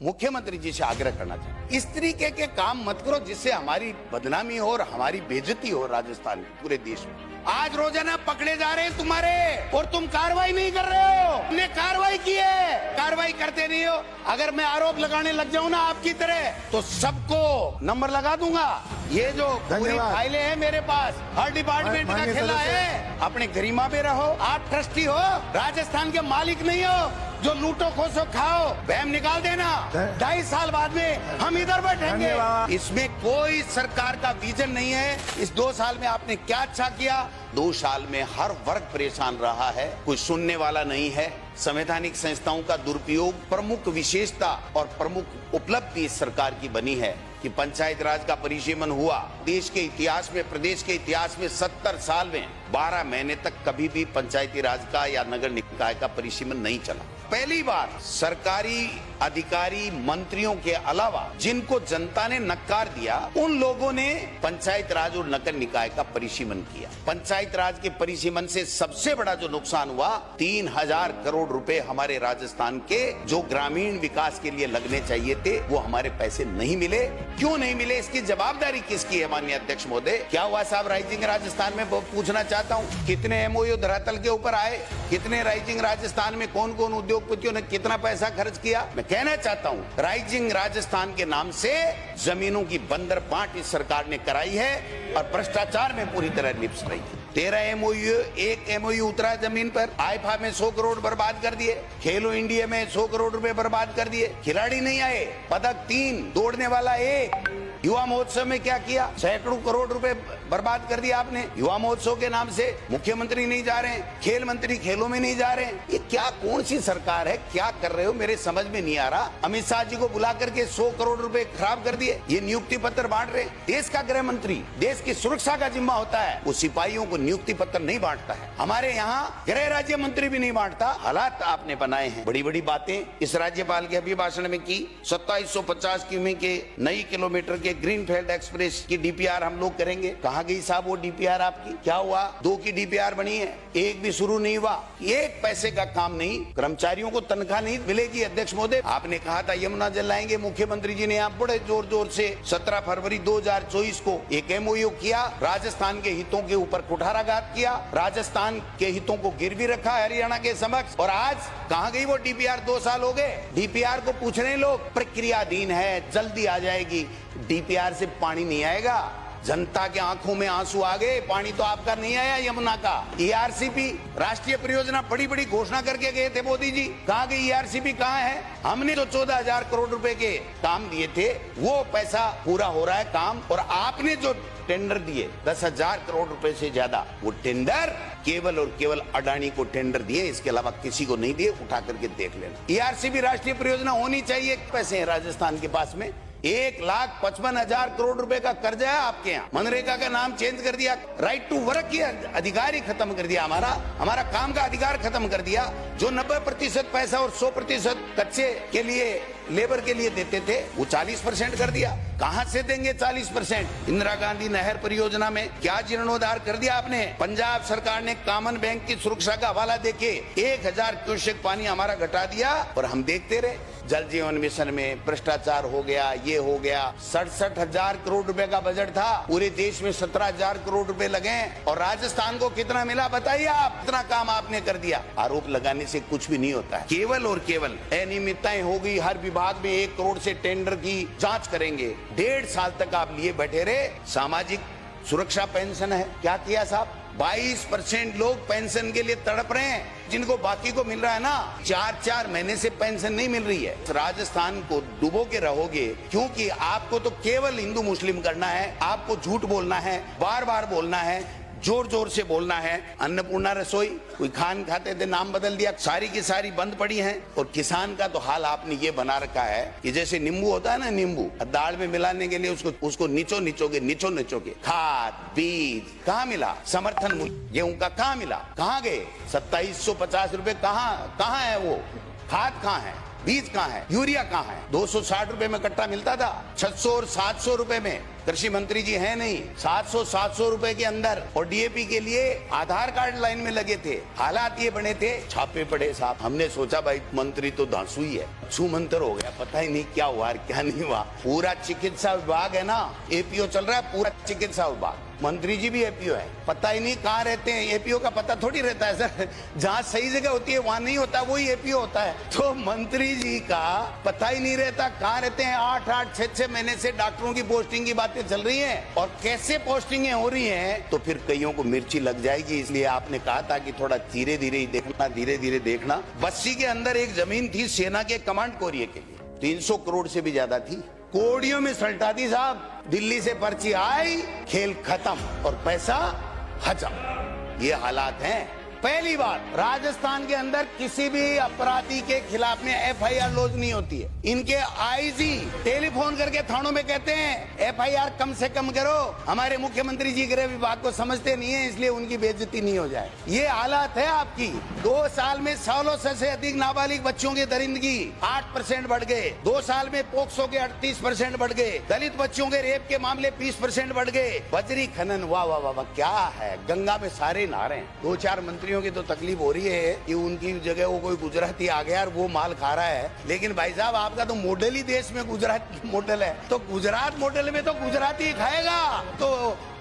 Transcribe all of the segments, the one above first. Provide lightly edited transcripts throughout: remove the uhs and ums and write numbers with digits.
मुख्यमंत्री जी से आग्रह करना चाहिए, इस तरीके के काम मत करो जिससे हमारी बदनामी हो और हमारी बेइज्जती हो राजस्थान में, पूरे देश में। आज रोजाना पकड़े जा रहे हैं तुम्हारे और तुम कार्रवाई नहीं कर रहे हो। तुमने कार्रवाई की है, कार्रवाई करते नहीं हो। अगर मैं आरोप लगाने लग जाऊं ना आपकी तरह तो सबको नंबर लगा दूंगा। ये जो पूरी फाइलें हैं मेरे पास, हर डिपार्टमेंट का खेला है। अपने गरिमा में रहो, आप ट्रस्टी हो, राजस्थान के मालिक नहीं हो जो लूटो खोसो खाओ। वहम निकाल देना, 2.5 साल बाद में हम इधर बैठेंगे। इसमें कोई सरकार का विजन नहीं है। इस 2 साल में आपने क्या अच्छा किया? 2 साल में हर वर्ग परेशान रहा है, कोई सुनने वाला नहीं है। संवैधानिक संस्थाओं का दुरुपयोग प्रमुख विशेषता और प्रमुख उपलब्धि इस सरकार की बनी है कि पंचायत राज का परिसीमन हुआ। देश के इतिहास में, प्रदेश के इतिहास में 70 साल में 12 महीने तक कभी भी पंचायती राज का या नगर निकाय का परिसीमन नहीं चला। पहली बार सरकारी अधिकारी मंत्रियों के अलावा जिनको जनता ने नकार दिया, उन लोगों ने पंचायत राज और नगर निकाय का परिसीमन किया। पंचायत राज के परिसीमन से सबसे बड़ा जो नुकसान हुआ, 3000 करोड़ रुपए हमारे राजस्थान के जो ग्रामीण विकास के लिए लगने चाहिए थे, वो हमारे पैसे नहीं मिले। क्यों नहीं मिले, इसकी जवाबदारी किसकी है माननीय अध्यक्ष महोदय? क्या हुआ साहब राइजिंग राजस्थान में? पूछना चाहता हूँ, कितने एमओयू धरातल के ऊपर आए, कितने राइजिंग राजस्थान में कौन कौन उद्योगपतियों ने कितना पैसा खर्च किया? मैं कहना चाहता हूँ, राइजिंग राजस्थान के नाम से जमीनों की बंदर बांट इस सरकार ने कराई है और भ्रष्टाचार में पूरी तरह लिप्त रही है। 13 एमओयू, 1 एमओयू उतरा जमीन पर। आईफा में 100 करोड़ बर्बाद कर दिए, खेलो इंडिया में 100 करोड़ रुपए बर्बाद कर दिए। खिलाड़ी नहीं आए, पदक 3, दौड़ने वाला 1। युवा महोत्सव में क्या किया? सैकड़ों करोड़ रुपए बर्बाद कर दिया आपने युवा महोत्सव के नाम से। मुख्यमंत्री नहीं जा रहे हैं, खेल मंत्री खेलों में नहीं जा रहे हैं। ये क्या, कौन सी सरकार है? क्या कर रहे हो, मेरे समझ में नहीं आ रहा। अमित शाह जी को बुला करके 100 करोड़ रुपए खराब कर दिए। ये नियुक्ति पत्र बांट रहे। देश का गृह मंत्री, देश की सुरक्षा का जिम्मा होता है, वो सिपाहियों को नियुक्ति पत्र नहीं बांटता है। हमारे यहाँ गृह राज्य मंत्री भी नहीं बांटता। हालात आपने बनाए हैं, बड़ी बड़ी बातें इस राज्यपाल के अभिभाषण में की। 2750 किमी के नई किलोमीटर के ग्रीनफील्ड एक्सप्रेस की डीपीआर हम लोग करेंगे। कहाँ गई साहब वो डीपीआर आपकी? क्या हुआ? 2 की डीपीआर बनी है, 1 भी शुरू नहीं हुआ। 1 पैसे का काम नहीं, कर्मचारियों को तनख्वाह नहीं मिलेगी। अध्यक्ष महोदय, आपने कहा था यमुना जल लाएंगे, मुख्यमंत्री जी ने यहाँ बड़े जोर जोर से 17 फरवरी 2024 को एक एमओयू किया। राजस्थान के हितों के ऊपर कुठाराघात किया, राजस्थान के हितों को गिरवी रखा हरियाणा के समक्ष। और आज कहाँ गई वो डीपीआर? 2 साल हो गए। डीपीआर को पूछ रहे लोग, प्रक्रियाधीन है, जल्दी आ जाएगी। डीपीआर से पानी नहीं आएगा। जनता के आंखों में आंसू आ गए, पानी तो आपका नहीं आया यमुना का। ईआरसीपी राष्ट्रीय परियोजना बड़ी बड़ी घोषणा करके गए थे मोदी जी, कहाँ गई ईआरसीपी? कहाँ है? हमने जो 14,000 करोड़ रुपए के काम दिए थे, वो पैसा पूरा हो रहा है काम। और आपने जो टेंडर दिए 10,000 करोड़ रुपए से ज्यादा, वो टेंडर केवल और केवल अडानी को टेंडर दिए, इसके अलावा किसी को नहीं दिए। उठा करके देख लेना। ईआरसीपी राष्ट्रीय परियोजना होनी चाहिए। पैसे हैं राजस्थान के पास में, 1,55,000 करोड़ रुपए का कर्जा है आपके यहाँ। मनरेगा का नाम चेंज कर दिया, राइट टू वर्क की अधिकार ही खत्म कर दिया। हमारा काम का अधिकार खत्म कर दिया। जो 90% पैसा और 100% कच्चे के लिए, लेबर के लिए देते थे, वो 40% कर दिया। कहां से देंगे 40%? इंदिरा गांधी नहर परियोजना में क्या जीर्णोद्धार कर दिया आपने? पंजाब सरकार ने कॉमन बैंक की सुरक्षा का हवाला देके 1000 क्यूसेक पानी हमारा घटा दिया और हम देखते रहे। जल जीवन मिशन में भ्रष्टाचार हो गया, ये हो गया। 67,000 करोड़ रुपए का बजट था, पूरे देश में 17,000 करोड़ रुपए लगे और राजस्थान को कितना मिला बताइए आप? इतना काम आपने कर दिया। आरोप लगाने से कुछ भी नहीं होता है। केवल और केवल अनियमितताएं हो गई। हर विभाग में 1 करोड़ से टेंडर की जांच करेंगे। 1.5 साल तक आप लिए बैठे रहे। सामाजिक सुरक्षा पेंशन है, क्या किया साहब? 22% लोग पेंशन के लिए तड़प रहे हैं, जिनको बाकी को मिल रहा है ना 4-4 महीने से पेंशन नहीं मिल रही है। राजस्थान को डुबो के रहोगे, क्योंकि आपको तो केवल हिंदू मुस्लिम करना है, आपको झूठ बोलना है, बार बार बोलना है, जोर जोर से बोलना है। अन्नपूर्णा रसोई कोई खान खाते थे, नाम बदल दिया, सारी की सारी बंद पड़ी हैं। और किसान का तो हाल आपने ये बना रखा है कि जैसे नींबू होता है ना, नींबू दाल में मिलाने के लिए उसको निचोगे। खाद बीज कहाँ मिला? समर्थन मूल्य गेहूं का कहाँ मिला? कहाँ गए? 2750 रुपए कहाँ है? वो खाद कहाँ है? बीज कहाँ है? यूरिया कहाँ है? 260 रुपए में कट्टा मिलता था, 600 और 700 रुपए में कृषि मंत्री जी हैं नहीं, 700 रुपए के अंदर, और डीएपी के लिए आधार कार्ड लाइन में लगे थे। हालात ये बने थे, छापे पड़े साहब। हमने सोचा भाई मंत्री तो धांसू ही है, छूमंतर हो गया, पता ही नहीं क्या हुआ क्या नहीं हुआ। पूरा चिकित्सा विभाग है ना, एपीओ चल रहा है, पूरा चिकित्सा विभाग, मंत्री जी भी एपीओ है, पता ही नहीं कहाँ रहते हैं। एपीओ का पता थोड़ी रहता है सर, जहाँ सही जगह होती है वहां नहीं होता, वही एपीओ होता है। तो मंत्री जी का पता ही नहीं रहता कहाँ रहते हैं। 8-8, 6-6 महीने से डॉक्टरों की पोस्टिंग की बातें चल रही हैं, और कैसे पोस्टिंगें हो रही हैं, तो फिर कईयों को मिर्ची लग जाएगी। इसलिए आपने कहा था कि थोड़ा धीरे धीरे ही देखना, धीरे धीरे देखना। बस्सी के अंदर एक जमीन थी सेना के कमांड कोरिया के लिए, 300 करोड़ से भी ज्यादा थी, कोड़ियों में सल्टा दी साहब। दिल्ली से पर्ची आई, खेल खत्म और पैसा हजम। ये हालात हैं। पहली बात, राजस्थान के अंदर किसी भी अपराधी के खिलाफ में एफआईआर लॉन्च नहीं होती है। इनके आईजी टेलीफोन करके थानों में कहते हैं एफआईआर कम से कम करो। हमारे मुख्यमंत्री जी गृह विभाग को समझते नहीं है, इसलिए उनकी बेइज्जती नहीं हो जाए। ये हालात है आपकी। 2 साल में 1600 से अधिक नाबालिग बच्चों की दरिंदगी 8% बढ़ गए। 2 साल में पोक्सो के 38% बढ़ गए। दलित बच्चों के रेप के मामले 20% बढ़ गए। बजरी खनन, वाह वाह वाह, क्या है, गंगा में सारे नहा रहे हैं। 2-4 मंत्रियों की तो तकलीफ हो रही है कि उनकी जगह वो कोई गुजराती आ गया और वो माल खा रहा है। लेकिन भाई साहब, आपका तो मॉडल ही देश में गुजरात मॉडल है, तो गुजरात मॉडल में तो गुजराती ही खाएगा। तो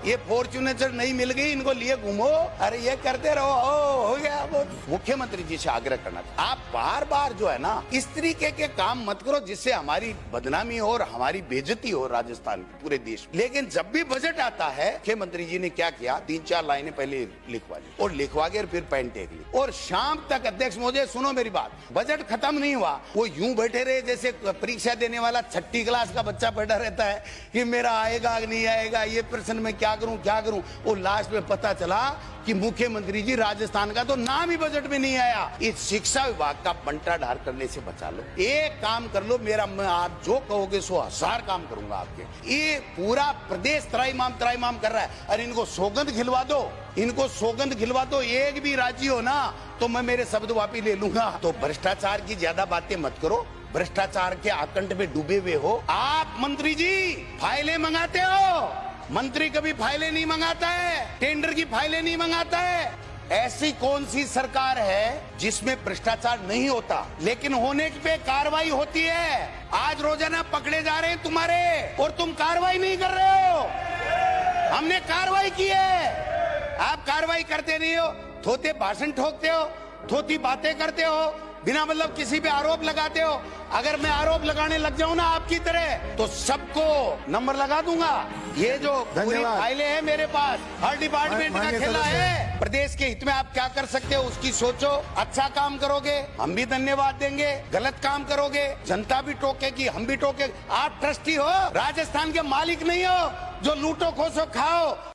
ये फॉर्च्यूनर नहीं मिल गई, इनको लिए घूमो, अरे ये करते रहो, हो गया। वो मुख्यमंत्री जी से आग्रह करना था, आप बार बार जो है ना इस तरीके के काम मत करो जिससे हमारी बदनामी हो और हमारी बेइज्जती हो राजस्थान की, पूरे देश में। लेकिन जब भी बजट आता है, मुख्यमंत्री जी ने क्या किया, 3-4 लाइनें पहले लिखवा ली और लिखवा के फिर पेन टेक ली, और शाम तक, अध्यक्ष महोदय सुनो मेरी बात, बजट खत्म नहीं हुआ, वो यूं बैठे रहे जैसे परीक्षा देने वाला 6ठी क्लास का बच्चा बैठा रहता है कि मेरा आएगा नहीं आएगा, ये प्रश्न में क्या करूं। वो लास्ट में पता चला कि मुख्यमंत्री जी राजस्थान का तो नाम ही बजट में नहीं आया। इस शिक्षा विभाग का बंटा ढार करने से बचा लो, एक काम कर लो मेरा, मैं आप जो कहोगे 100,000 काम करूंगा आपके। ये पूरा प्रदेश त्राईमाम कर रहा है, अरे इनको सौगंध खिलवा दो, इनको सौगंध खिलवा दो, एक भी राजी हो ना तो मैं मेरे शब्द वापस ले लूंगा। तो भ्रष्टाचार की ज्यादा बातें मत करो, भ्रष्टाचार के आकंठ में डूबे हुए हो आप। मंत्री जी फाइलें मंगाते हो, मंत्री कभी फाइलें नहीं मंगाता है, टेंडर की फाइलें नहीं मंगाता है। ऐसी कौन सी सरकार है जिसमें भ्रष्टाचार नहीं होता, लेकिन होने पे कार्रवाई होती है। आज रोजाना पकड़े जा रहे हैं तुम्हारे, और तुम कार्रवाई नहीं कर रहे हो। हमने कार्रवाई की है, आप कार्रवाई करते नहीं हो, थोते भाषण ठोकते हो, थोती बातें करते हो, बिना मतलब किसी पे आरोप लगाते हो। अगर मैं आरोप लगाने लग जाऊं ना आपकी तरह, तो सबको नंबर लगा दूंगा। ये जो पूरी फाइलें हैं मेरे पास, हर डिपार्टमेंट का खेला है। प्रदेश के हित में आप क्या कर सकते हो उसकी सोचो। अच्छा काम करोगे हम भी धन्यवाद देंगे, गलत काम करोगे जनता भी टोकेगी, हम भी टोके। आप ट्रस्टी हो, राजस्थान के मालिक नहीं हो जो लूटो खोसो खाओ।